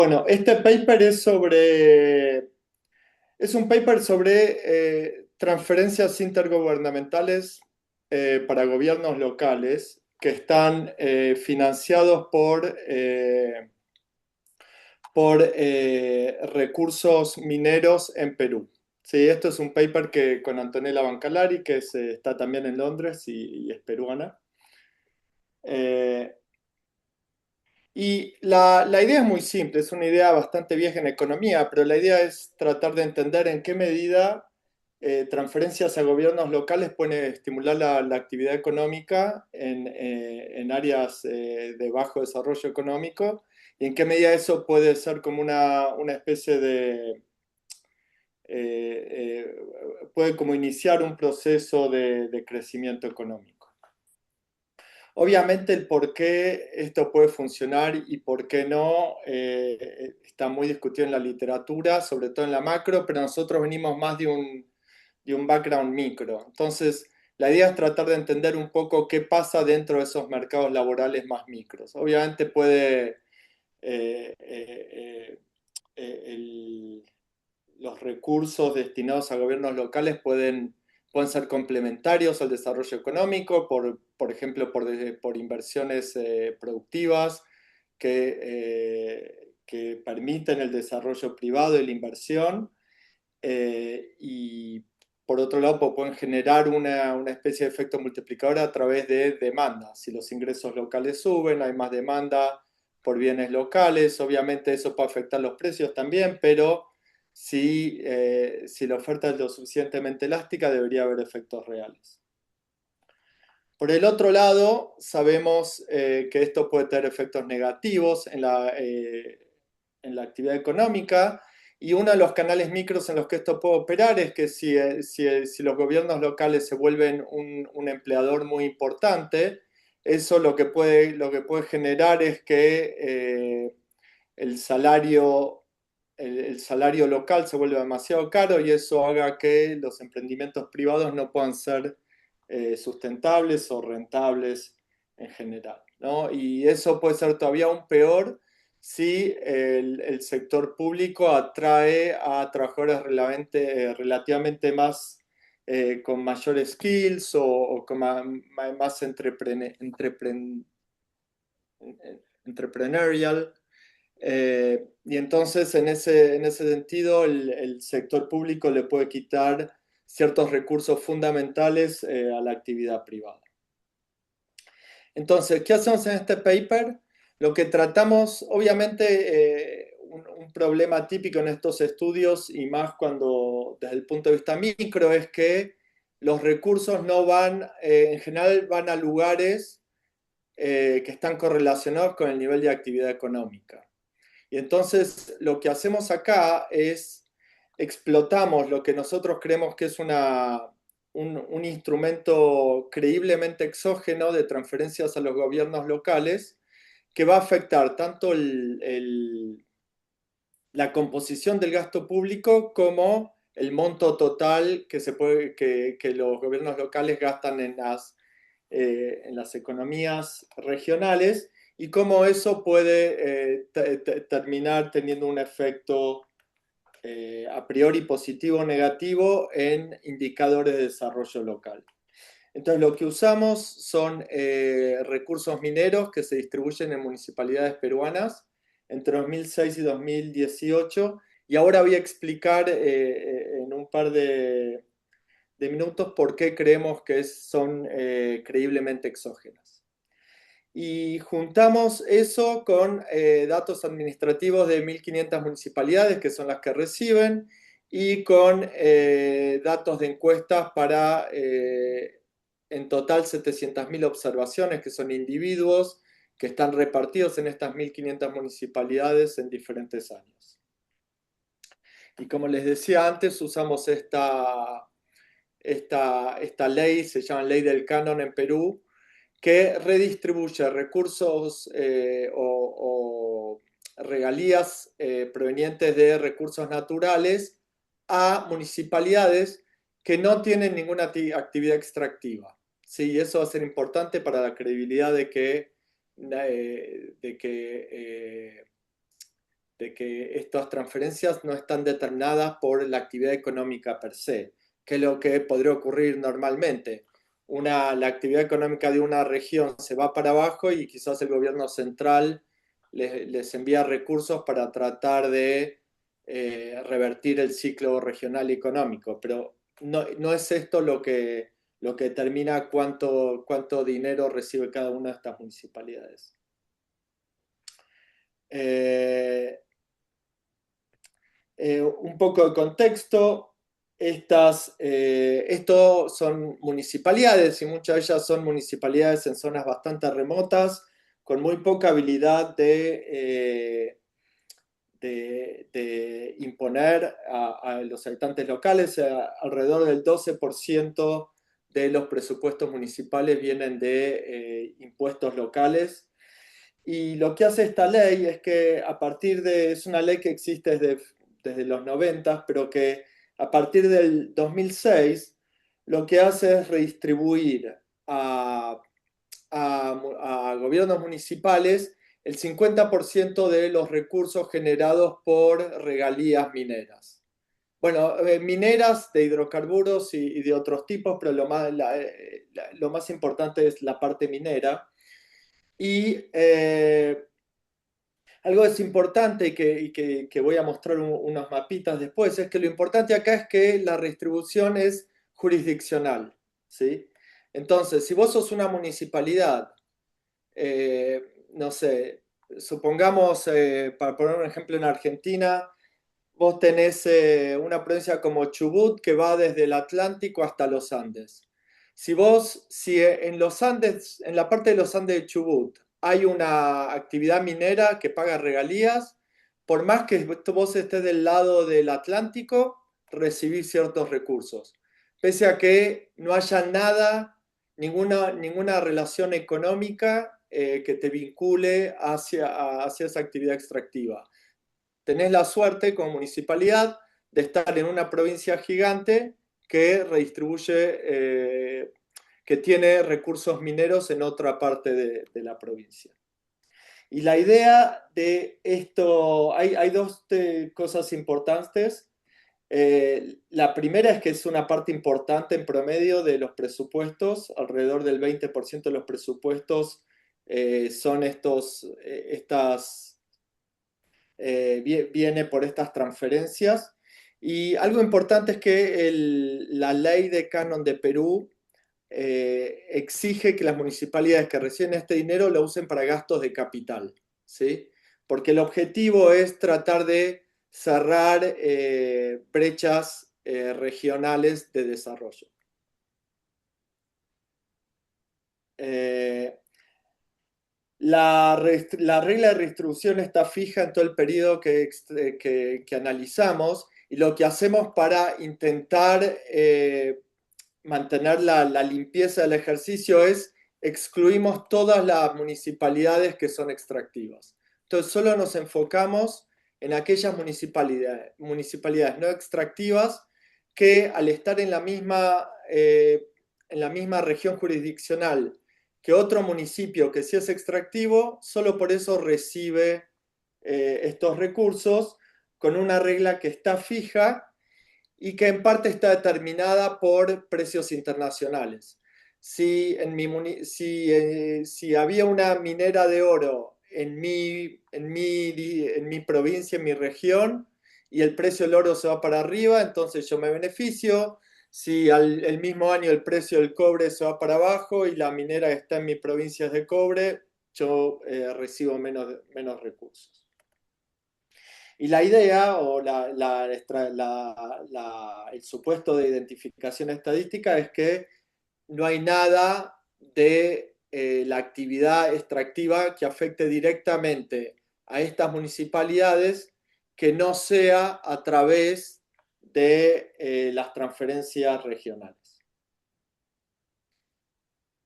Bueno, este paper es un paper sobre transferencias intergubernamentales para gobiernos locales que están financiados por recursos mineros en Perú. Sí, esto es un paper que con Antonella Bancalari, está también en Londres y es peruana. Eh, Y la idea es muy simple, es una idea bastante vieja en economía, pero la idea es tratar de entender en qué medida transferencias a gobiernos locales pueden estimular la actividad económica en áreas de bajo desarrollo económico y en qué medida eso puede ser como una especie puede como iniciar un proceso de crecimiento económico. Obviamente el por qué esto puede funcionar y por qué no está muy discutido en la literatura, sobre todo en la macro, pero nosotros venimos más de un background micro. Entonces, la idea es tratar de entender un poco qué pasa dentro de esos mercados laborales más micros. Obviamente eh, eh, el, los recursos destinados a gobiernos locales pueden ser complementarios al desarrollo económico, por ejemplo, por inversiones productivas que permiten el desarrollo privado y la inversión. Y por otro lado, pueden generar una especie de efecto multiplicador a través de demanda. Si los ingresos locales suben, hay más demanda por bienes locales. Obviamente eso puede afectar los precios también, pero si la oferta es lo suficientemente elástica, debería haber efectos reales. Por el otro lado, sabemos que esto puede tener efectos negativos en la actividad económica y uno de los canales micros en los que esto puede operar es que si los gobiernos locales se vuelven un empleador muy importante, eso lo que puede generar es que el salario, el salario local se vuelva demasiado caro y eso haga que los emprendimientos privados no puedan ser sustentables o rentables en general, ¿no? Y eso puede ser todavía aún peor si el sector público atrae a trabajadores relativamente más con mayores skills o con más entrepreneurial. Y entonces, en ese sentido, el sector público le puede quitar ciertos recursos fundamentales a la actividad privada. Entonces, ¿qué hacemos en este paper? Lo que tratamos, obviamente, un problema típico en estos estudios, y más cuando desde el punto de vista micro, es que los recursos no van, en general, van a lugares que están correlacionados con el nivel de actividad económica. Y entonces lo que hacemos acá es explotamos lo que nosotros creemos que es un instrumento creíblemente exógeno de transferencias a los gobiernos locales que va a afectar tanto la composición del gasto público como el monto total que los gobiernos locales gastan en las economías regionales y cómo eso puede terminar teniendo un efecto a priori positivo o negativo en indicadores de desarrollo local. Entonces lo que usamos son recursos mineros que se distribuyen en municipalidades peruanas entre 2006 y 2018 y ahora voy a explicar en un par de minutos por qué creemos que son creíblemente exógenas. Y juntamos eso con datos administrativos de 1.500 municipalidades, que son las que reciben, y con datos de encuestas para en total 700.000 observaciones, que son individuos que están repartidos en estas 1.500 municipalidades en diferentes años. Y como les decía antes, usamos esta ley, se llama Ley del Canon en Perú, que redistribuye recursos o regalías provenientes de recursos naturales a municipalidades que no tienen ninguna actividad extractiva. Sí, eso va a ser importante para la credibilidad de que de que estas transferencias no están determinadas por la actividad económica per se, que es lo que podría ocurrir normalmente. La actividad económica de una región se va para abajo y quizás el gobierno central les envía recursos para tratar de revertir el ciclo regional económico, pero no es esto lo que determina cuánto dinero recibe cada una de estas municipalidades. Un poco de contexto. Estos son municipalidades y muchas de ellas son municipalidades en zonas bastante remotas, con muy poca habilidad de imponer a los habitantes locales. Alrededor del 12% de los presupuestos municipales vienen de impuestos locales. Y lo que hace esta ley es que es una ley que existe desde los 90, pero que a partir del 2006 lo que hace es redistribuir a gobiernos municipales el 50% de los recursos generados por regalías mineras. Bueno, mineras de hidrocarburos y de otros tipos, pero lo más importante es la parte minera. Y algo es importante que voy a mostrar unas mapitas después, es que lo importante acá es que la redistribución es jurisdiccional, ¿sí? Entonces, si vos sos una municipalidad, no sé, supongamos, para poner un ejemplo en Argentina, vos tenés una provincia como Chubut que va desde el Atlántico hasta los Andes. Si en los Andes, en la parte de los Andes de Chubut, hay una actividad minera que paga regalías, por más que vos estés del lado del Atlántico, recibís ciertos recursos. Pese a que no haya nada, ninguna relación económica que te vincule hacia esa actividad extractiva. Tenés la suerte como municipalidad de estar en una provincia gigante que redistribuye, que tiene recursos mineros en otra parte de la provincia. Y la idea de esto, hay dos cosas importantes. La primera es que es una parte importante en promedio de los presupuestos, alrededor del 20% de los presupuestos son viene por estas transferencias. Y algo importante es que la ley de canon de Perú exige que las municipalidades que reciben este dinero lo usen para gastos de capital, ¿sí? Porque el objetivo es tratar de cerrar brechas regionales de desarrollo. Eh, la regla de redistribución está fija en todo el periodo que analizamos y lo que hacemos para intentar mantener la limpieza del ejercicio es excluimos todas las municipalidades que son extractivas. Entonces solo nos enfocamos en aquellas municipalidades no extractivas que al estar en la misma región jurisdiccional que otro municipio que sí es extractivo, solo por eso recibe estos recursos con una regla que está fija y que en parte está determinada por precios internacionales. Si había una minera de oro en mi provincia, en mi región, y el precio del oro se va para arriba, entonces yo me beneficio. Si el mismo año el precio del cobre se va para abajo y la minera que está en mi provincia es de cobre, yo recibo menos recursos. Y la idea o el supuesto de identificación estadística es que no hay nada de la actividad extractiva que afecte directamente a estas municipalidades que no sea a través de las transferencias regionales.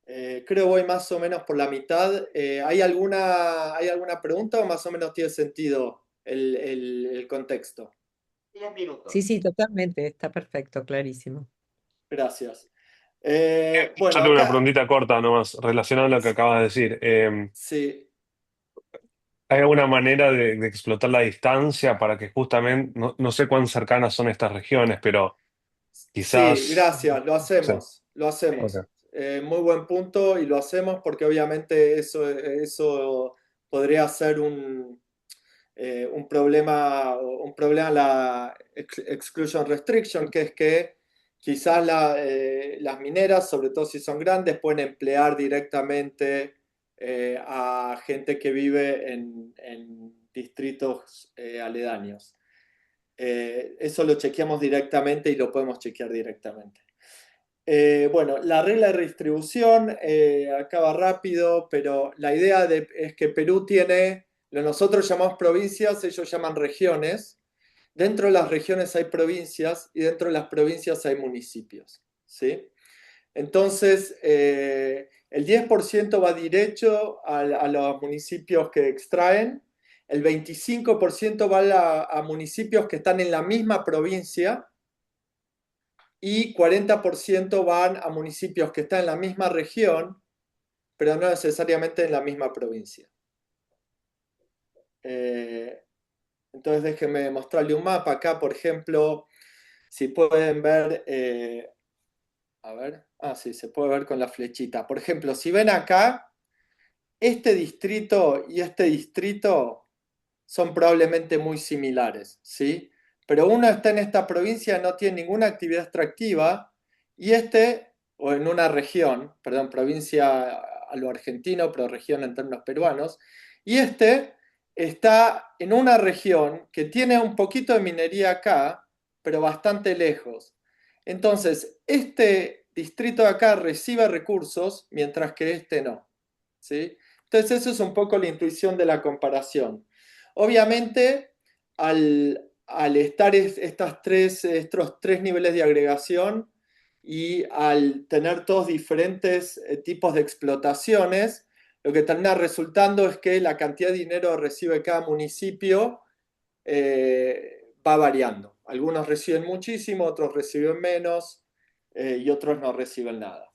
Creo voy más o menos por la mitad. ¿Hay alguna pregunta o más o menos tiene sentido el contexto? 10 minutos. Sí, totalmente, está perfecto, clarísimo. Gracias. Yo Bueno, tengo una acá preguntita corta nomás, relacionada a lo que acabas de decir. sí. ¿Hay alguna manera de explotar la distancia para que justamente, no sé cuán cercanas son estas regiones, pero Sí, quizás... gracias, lo Sí, hacemos, lo ok. hacemos. Muy buen punto y lo hacemos porque obviamente eso podría ser un problema la exclusion restriction, que es que quizás las mineras, sobre todo si son grandes, pueden emplear directamente a gente que vive en distritos aledaños. Eso lo chequeamos directamente y lo podemos chequear directamente. Bueno, la regla de redistribución acaba rápido, pero la idea es que Perú tiene, lo nosotros llamamos provincias, ellos llaman regiones. Dentro de las regiones hay provincias y dentro de las provincias hay municipios, ¿sí? Entonces, el 10% va derecho a los municipios que extraen, el 25% va a municipios que están en la misma provincia y 40% van a municipios que están en la misma región, pero no necesariamente en la misma provincia. Eh, entonces déjenme mostrarle un mapa acá, por ejemplo, si pueden ver, a ver, sí, se puede ver con la flechita. Por ejemplo, si ven acá, este distrito y este distrito son probablemente muy similares, ¿sí? Pero uno está en esta provincia, no tiene ninguna actividad extractiva, y este, o en una región, perdón, provincia a lo argentino, pero región en términos peruanos, y este está en una región que tiene un poquito de minería acá, pero bastante lejos. Entonces, este distrito de acá recibe recursos, mientras que este no, ¿sí? Entonces, eso es un poco la intuición de la comparación. Obviamente, al estar estos tres niveles de agregación y al tener todos diferentes tipos de explotaciones, lo que termina resultando es que la cantidad de dinero que recibe cada municipio va variando. Algunos reciben muchísimo, otros reciben menos y otros no reciben nada.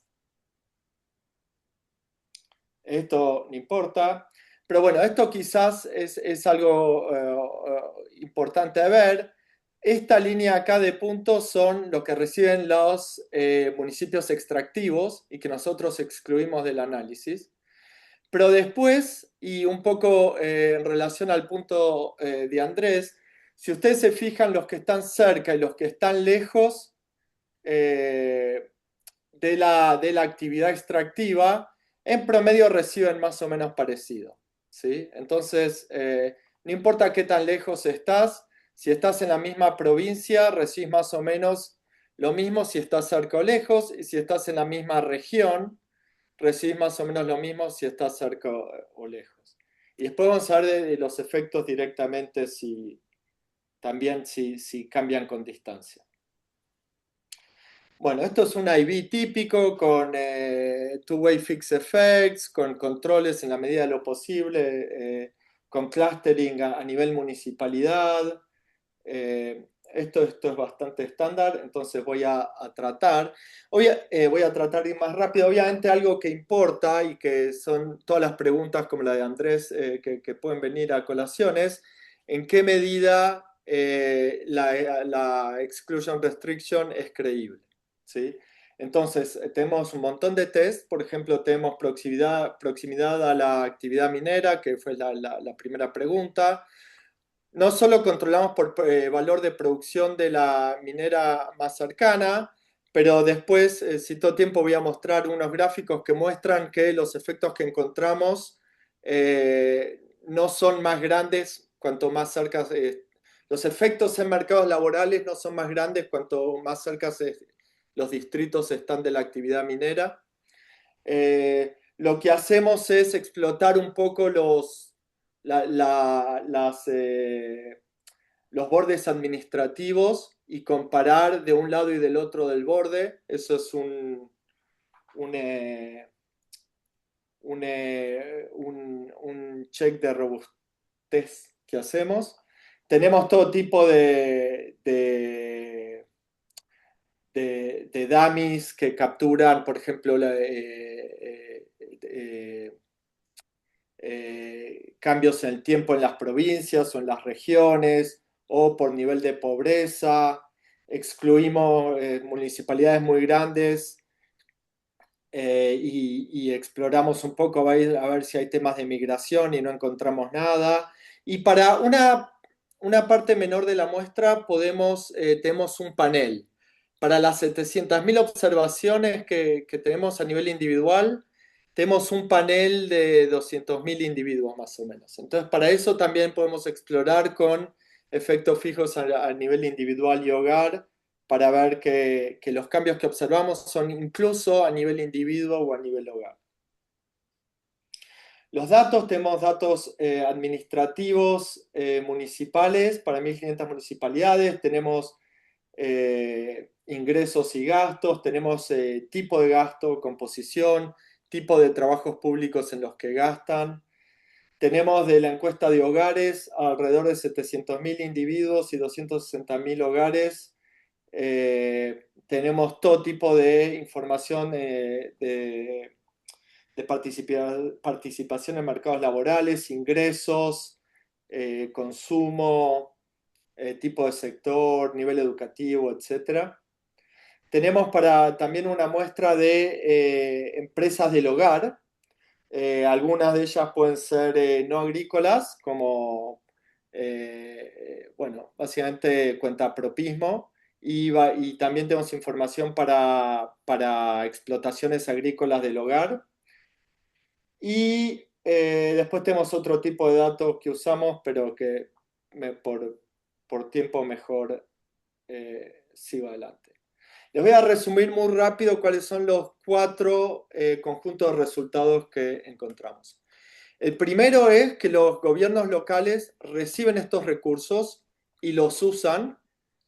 Esto no importa. Pero bueno, esto quizás es algo importante de ver. Esta línea acá de puntos son lo que reciben los municipios extractivos y que nosotros excluimos del análisis. Pero después, y un poco en relación al punto de Andrés, si ustedes se fijan los que están cerca y los que están lejos, eh, de la actividad extractiva, en promedio reciben más o menos parecido, ¿sí? Entonces, no importa qué tan lejos estás, si estás en la misma provincia, recibes más o menos lo mismo si estás cerca o lejos, y si estás en la misma región, recibes más o menos lo mismo si estás cerca o lejos. Y después vamos a ver de los efectos directamente también si cambian con distancia. Bueno, esto es un IV típico con two-way fixed effects, con controles en la medida de lo posible, con clustering a nivel municipalidad. Esto es bastante estándar, entonces voy a tratar de ir más rápido. Obviamente algo que importa y que son todas las preguntas como la de Andrés que pueden venir a colaciones, ¿en qué medida la exclusion restriction es creíble? ¿Sí? Entonces, tenemos un montón de test, por ejemplo, tenemos proximidad a la actividad minera, que fue la primera pregunta. No solo controlamos por valor de producción de la minera más cercana, pero después, si todo tiempo voy a mostrar unos gráficos que muestran que los efectos que encontramos no son más grandes cuanto más cerca. Los efectos en mercados laborales no son más grandes cuanto más cerca los distritos están de la actividad minera. Lo que hacemos es explotar un poco la- la- las, los bordes administrativos y comparar de un lado y del otro del borde. Eso es un, eh, un check de robustez que hacemos. Tenemos todo tipo de dummies que capturan, por ejemplo, cambios en el tiempo en las provincias o en las regiones, o por nivel de pobreza. Excluimos municipalidades muy grandes y exploramos un poco a ver si hay temas de migración y no encontramos nada. Y para una parte menor de la muestra tenemos un panel. Para las 700.000 observaciones que tenemos a nivel individual, tenemos un panel de 200.000 individuos más o menos. Entonces, para eso también podemos explorar con efectos fijos a nivel individual y hogar para ver que los cambios que observamos son incluso a nivel individuo o a nivel hogar. Los datos, tenemos datos administrativos municipales para 1.500 municipalidades, tenemos ingresos y gastos, tenemos tipo de gasto, composición, tipo de trabajos públicos en los que gastan. Tenemos de la encuesta de hogares alrededor de 700.000 individuos y 260.000 hogares. Tenemos todo tipo de información de participación en mercados laborales, ingresos, consumo, tipo de sector, nivel educativo, etc. Tenemos también una muestra de empresas del hogar. Algunas de ellas pueden ser no agrícolas, como, bueno, básicamente cuentapropismo. Y también tenemos información para explotaciones agrícolas del hogar. Y después tenemos otro tipo de datos que usamos, pero que por tiempo mejor sigo adelante. Les voy a resumir muy rápido cuáles son los 4 conjuntos de resultados que encontramos. El primero es que los gobiernos locales reciben estos recursos y los usan,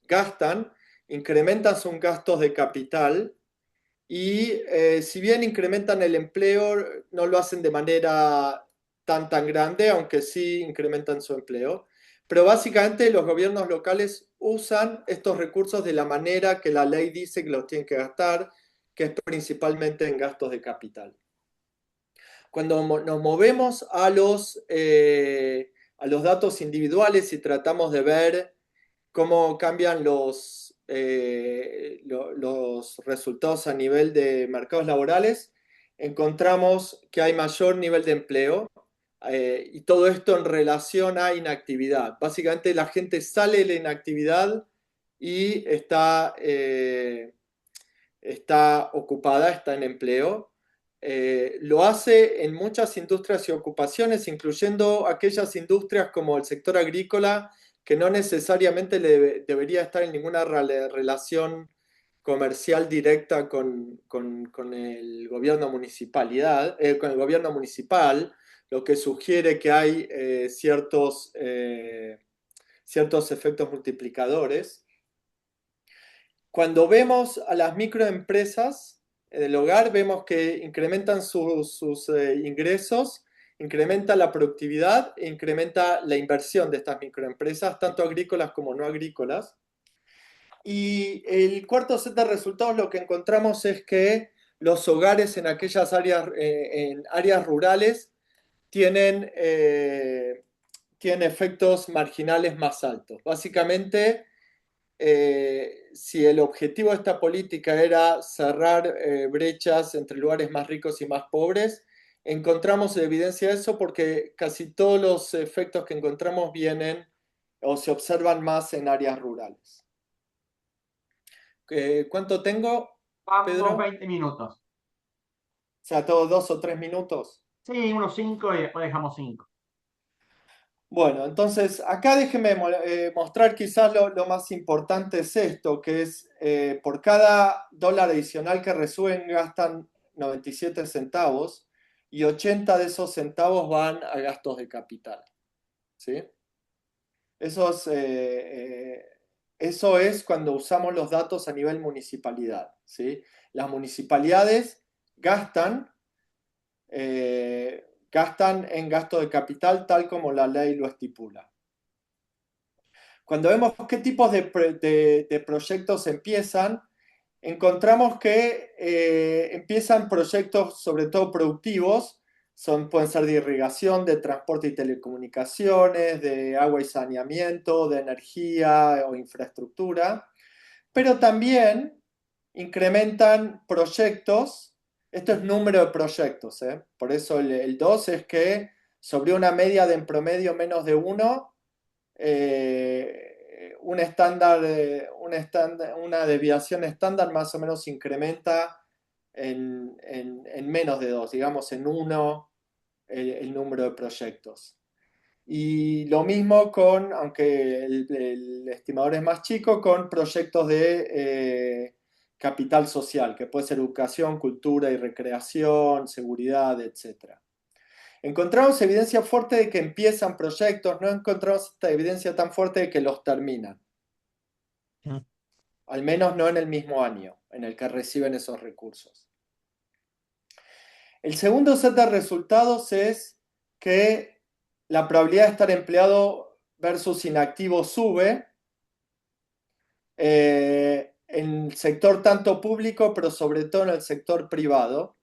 gastan, incrementan sus gastos de capital y si bien incrementan el empleo, no lo hacen de manera tan grande, aunque sí incrementan su empleo. Pero básicamente los gobiernos locales usan estos recursos de la manera que la ley dice que los tienen que gastar, que es principalmente en gastos de capital. Cuando nos movemos a los datos individuales y tratamos de ver cómo cambian los resultados a nivel de mercados laborales, encontramos que hay mayor nivel de empleo y todo esto en relación a inactividad. Básicamente la gente sale de la inactividad y está ocupada, está en empleo. Lo hace en muchas industrias y ocupaciones, incluyendo aquellas industrias como el sector agrícola, que no necesariamente debería estar en ninguna relación comercial directa con el gobierno con el gobierno municipal, lo que sugiere que hay ciertos efectos multiplicadores. Cuando vemos a las microempresas del hogar, vemos que incrementan sus ingresos, incrementa la productividad e incrementa la inversión de estas microempresas, tanto agrícolas como no agrícolas. Y el cuarto set de resultados, lo que encontramos es que los hogares en aquellas áreas rurales tienen efectos marginales más altos. Básicamente, si el objetivo de esta política era cerrar brechas entre lugares más ricos y más pobres, encontramos evidencia de eso porque casi todos los efectos que encontramos vienen o se observan más en áreas rurales. ¿Cuánto tengo, Pedro? Vamos 20 minutos. O sea, todos 2 o 3 minutos. Sí, unos 5 y después dejamos 5. Bueno, entonces acá déjenme mostrar quizás lo más importante es esto, que es por cada dólar adicional que reciben gastan 97 centavos y 80 de esos centavos van a gastos de capital. ¿Sí? Eso es cuando usamos los datos a nivel municipalidad. ¿Sí? Las municipalidades gastan en gasto de capital tal como la ley lo estipula. Cuando vemos qué tipos de proyectos empiezan, encontramos que empiezan proyectos sobre todo productivos, pueden ser de irrigación, de transporte y telecomunicaciones, de agua y saneamiento, de energía o infraestructura, pero también incrementan proyectos. Esto es número de proyectos, ¿eh? Por eso el 2 es que sobre una media de en promedio menos de 1, un estándar, una desviación estándar más o menos incrementa en menos de 2, digamos en 1 el número de proyectos. Y lo mismo con, aunque el estimador es más chico, con proyectos de capital social, que puede ser educación, cultura y recreación, seguridad, etc. Encontramos evidencia fuerte de que empiezan proyectos, no encontramos esta evidencia tan fuerte de que los terminan. Al menos no en el mismo año en el que reciben esos recursos. El segundo set de resultados es que la probabilidad de estar empleado versus inactivo sube en el sector tanto público, pero sobre todo en el sector privado.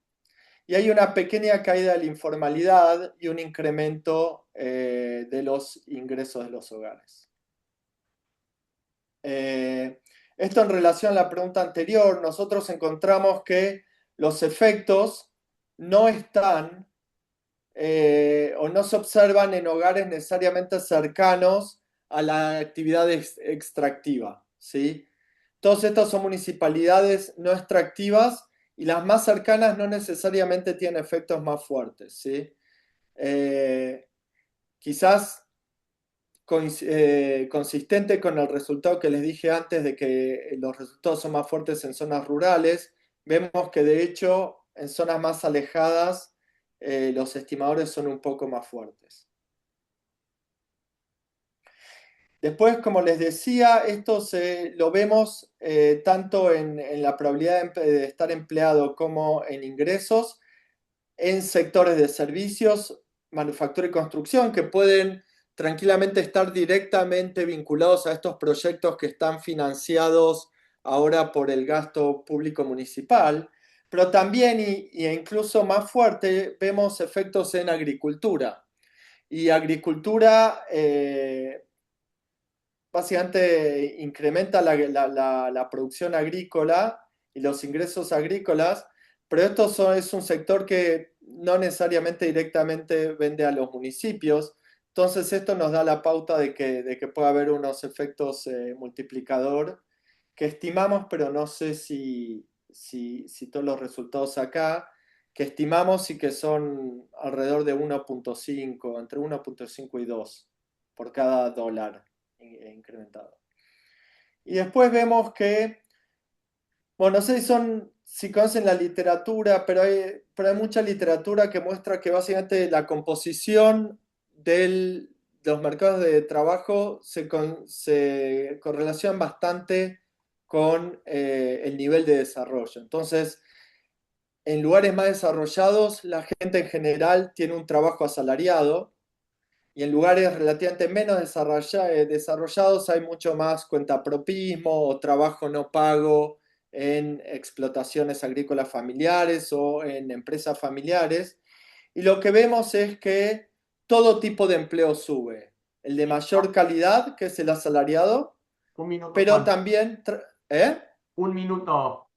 Y hay una pequeña caída de la informalidad y un incremento de los ingresos de los hogares. Esto en relación a la pregunta anterior, nosotros encontramos que los efectos no están o no se observan en hogares necesariamente cercanos a la actividad extractiva, ¿sí? Todos estos son municipalidades no extractivas y las más cercanas no necesariamente tienen efectos más fuertes, ¿sí? Quizás consistente con el resultado que les dije antes de que los resultados son más fuertes en zonas rurales, vemos que de hecho en zonas más alejadas los estimadores son un poco más fuertes. Después, como les decía, esto lo vemos tanto en la probabilidad de estar empleado como en ingresos en sectores de servicios, manufactura y construcción, que pueden tranquilamente estar directamente vinculados a estos proyectos que están financiados ahora por el gasto público municipal, pero también, e incluso más fuerte, vemos efectos en agricultura. Y agricultura básicamente incrementa la producción agrícola y los ingresos agrícolas, pero es un sector que no necesariamente directamente vende a los municipios. Entonces esto nos da la pauta de que puede haber unos efectos multiplicador que estimamos, pero no sé si todos los resultados acá, que estimamos y que son alrededor de 1.5, entre 1.5 y 2 por cada dólar incrementado. Y después vemos que, bueno, no sé si conocen la literatura, pero hay mucha literatura que muestra que básicamente la composición de los mercados de trabajo se correlaciona bastante con el nivel de desarrollo. Entonces, en lugares más desarrollados, la gente en general tiene un trabajo asalariado, y en lugares relativamente menos desarrollados hay mucho más cuentapropismo o trabajo no pago en explotaciones agrícolas familiares o en empresas familiares. Y lo que vemos es que todo tipo de empleo sube. El de mayor calidad, que es el asalariado, Un minuto. pero Juan. también... Un minuto.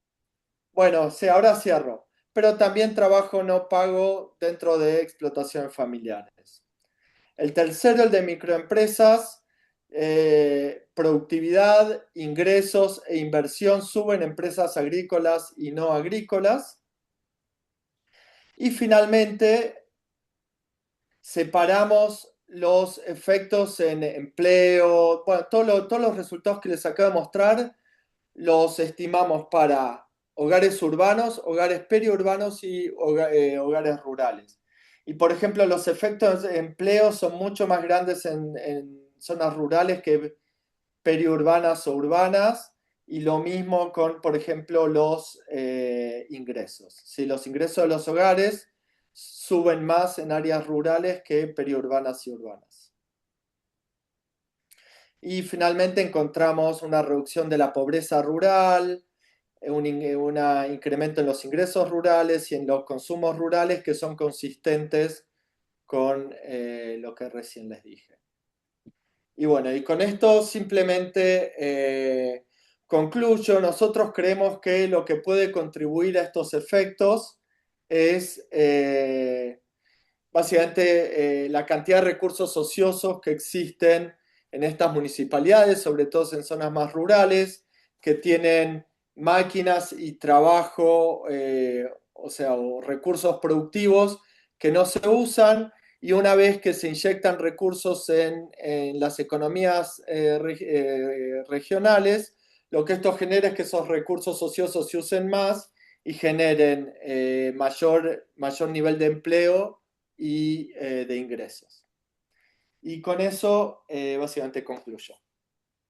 Bueno, sí, ahora cierro. Pero también trabajo no pago dentro de explotaciones familiares. El tercero, el de microempresas, productividad, ingresos e inversión suben en empresas agrícolas y no agrícolas. Y finalmente, separamos los efectos en empleo, bueno, todos los resultados que les acabo de mostrar los estimamos para hogares urbanos, hogares periurbanos y hogares rurales. Y por ejemplo, los efectos de empleo son mucho más grandes en zonas rurales que periurbanas o urbanas, y lo mismo con, por ejemplo, los ingresos. Si los ingresos de los hogares suben más en áreas rurales que periurbanas y urbanas. Y finalmente encontramos una reducción de la pobreza rural, un incremento en los ingresos rurales y en los consumos rurales que son consistentes con lo que recién les dije. Y bueno, y con esto simplemente concluyo. Nosotros creemos que lo que puede contribuir a estos efectos es básicamente la cantidad de recursos ociosos que existen en estas municipalidades, sobre todo en zonas más rurales, que tienen máquinas y trabajo, o recursos productivos que no se usan, y una vez que se inyectan recursos en las economías regionales, lo que esto genera es que esos recursos ociosos se usen más y generen mayor nivel de empleo y de ingresos. Y con eso básicamente concluyo.